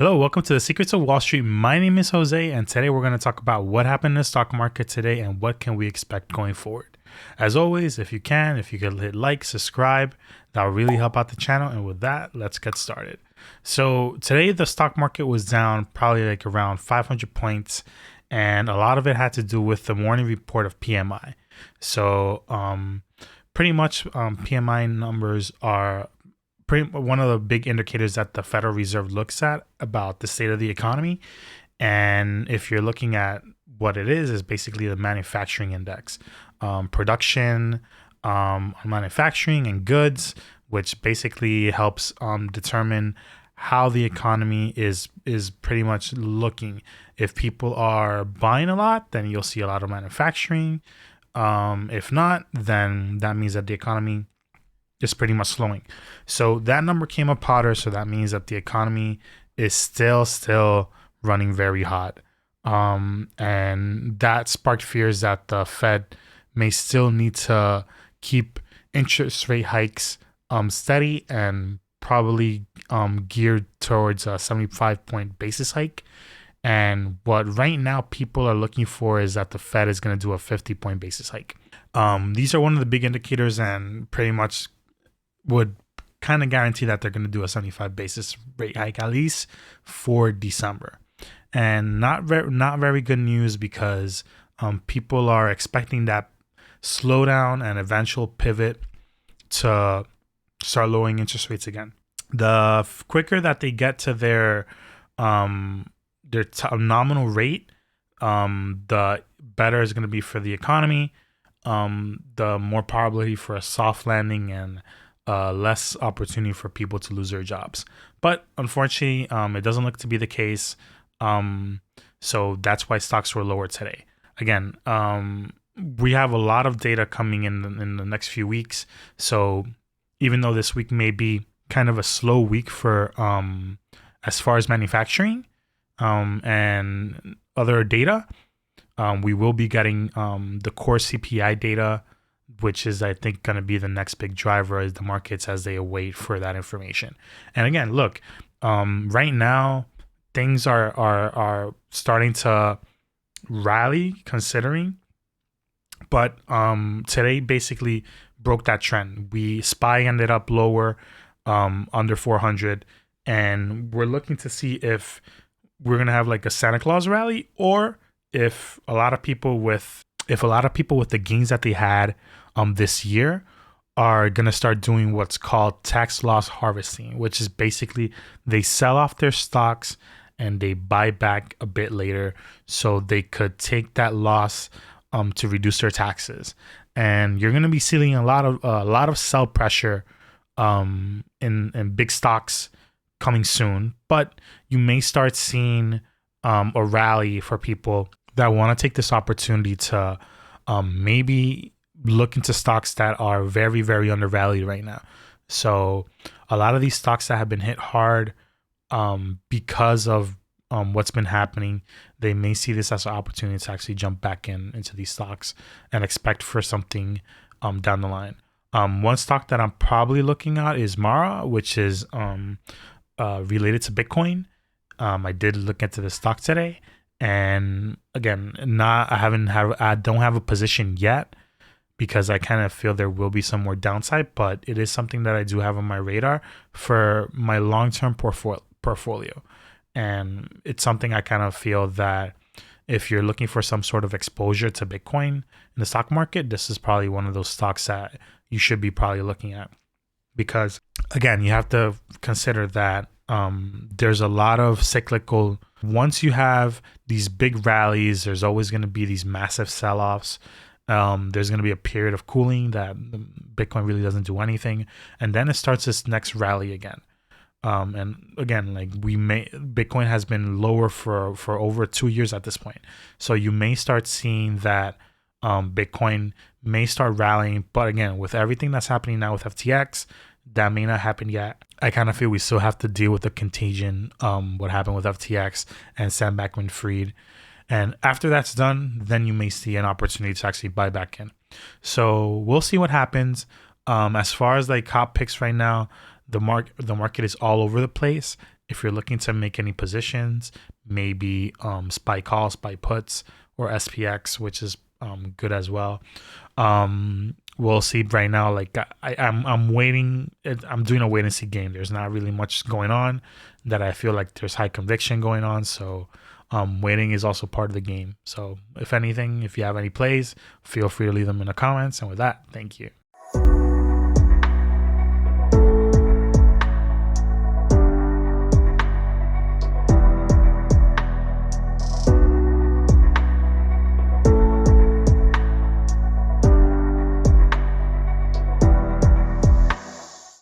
Hello, welcome to the Secrets of Wall Street. My name is Jose, and today we're going to talk about what happened in the stock market today and what can we expect going forward. As always, if you could hit like, subscribe, that will really help out the channel. And with that, let's get started. So today the stock market was down probably like around 500 points, and a lot of it had to do with the morning report of PMI. So pretty much PMI numbers are one of the big indicators that the Federal Reserve looks at about the state of the economy. And if you're looking at what it is basically the manufacturing index, production, manufacturing and goods, which basically helps determine how the economy is pretty much looking. If people are buying a lot, then you'll see a lot of manufacturing. If not, then that means that the economy is pretty much slowing. So that number came up hotter. So that means that the economy is still running very hot. And that sparked fears that the Fed may still need to keep interest rate hikes steady and probably geared towards a 75-point basis hike. And what right now people are looking for is that the Fed is going to do a 50-point basis hike. These are one of the big indicators and pretty much would kind of guarantee that they're going to do a 75 basis rate hike at least for December. And not very good news because people are expecting that slowdown and eventual pivot to start lowering interest rates again. The quicker that they get to their nominal rate, the better it's going to be for the economy. The more probability for a soft landing and less opportunity for people to lose their jobs. But unfortunately, it doesn't look to be the case. So that's why stocks were lower today. Again, we have a lot of data coming in the next few weeks. So even though this week may be kind of a slow week for as far as manufacturing and other data, we will be getting the core CPI data, which is, I think, going to be the next big driver as the markets as they await for that information. And again, look, right now things are starting to rally considering, but today basically broke that trend. SPY ended up lower, under 400, and we're looking to see if we're gonna have like a Santa Claus rally, or if a lot of people with the gains that they had this year are going to start doing what's called tax loss harvesting, which is basically they sell off their stocks and they buy back a bit later so they could take that loss to reduce their taxes. And you're going to be seeing a lot of sell pressure in big stocks coming soon, but you may start seeing a rally for people that want to take this opportunity to maybe look into stocks that are very, very undervalued right now. So a lot of these stocks that have been hit hard because of what's been happening, they may see this as an opportunity to actually jump back into these stocks and expect for something down the line. One stock that I'm probably looking at is Mara, which is related to Bitcoin. I did look into the stock today, and again, I don't have a position yet because I kind of feel there will be some more downside, but it is something that I do have on my radar for my long-term portfolio. And it's something I kind of feel that if you're looking for some sort of exposure to Bitcoin in the stock market, this is probably one of those stocks that you should be probably looking at. Because again, you have to consider that there's a lot of cyclical. Once you have these big rallies, there's always going to be these massive sell-offs. There's going to be a period of cooling that Bitcoin really doesn't do anything, and then it starts this next rally again. And again, like Bitcoin has been lower for over 2 years at this point, so you may start seeing that Bitcoin may start rallying. But again, with everything that's happening now with FTX, that may not happen yet. I kind of feel we still have to deal with the contagion, what happened with FTX and Sam Bankman-Fried. And after that's done, then you may see an opportunity to actually buy back in. So we'll see what happens. As far as like hot picks right now, the market is all over the place. If you're looking to make any positions, maybe SPY calls, SPY puts, or SPX, which is good as well. We'll see right now. Like I'm waiting. I'm doing a wait and see game. There's not really much going on that I feel like there's high conviction going on. So waiting is also part of the game. So if anything, if you have any plays, feel free to leave them in the comments. And with that, thank you.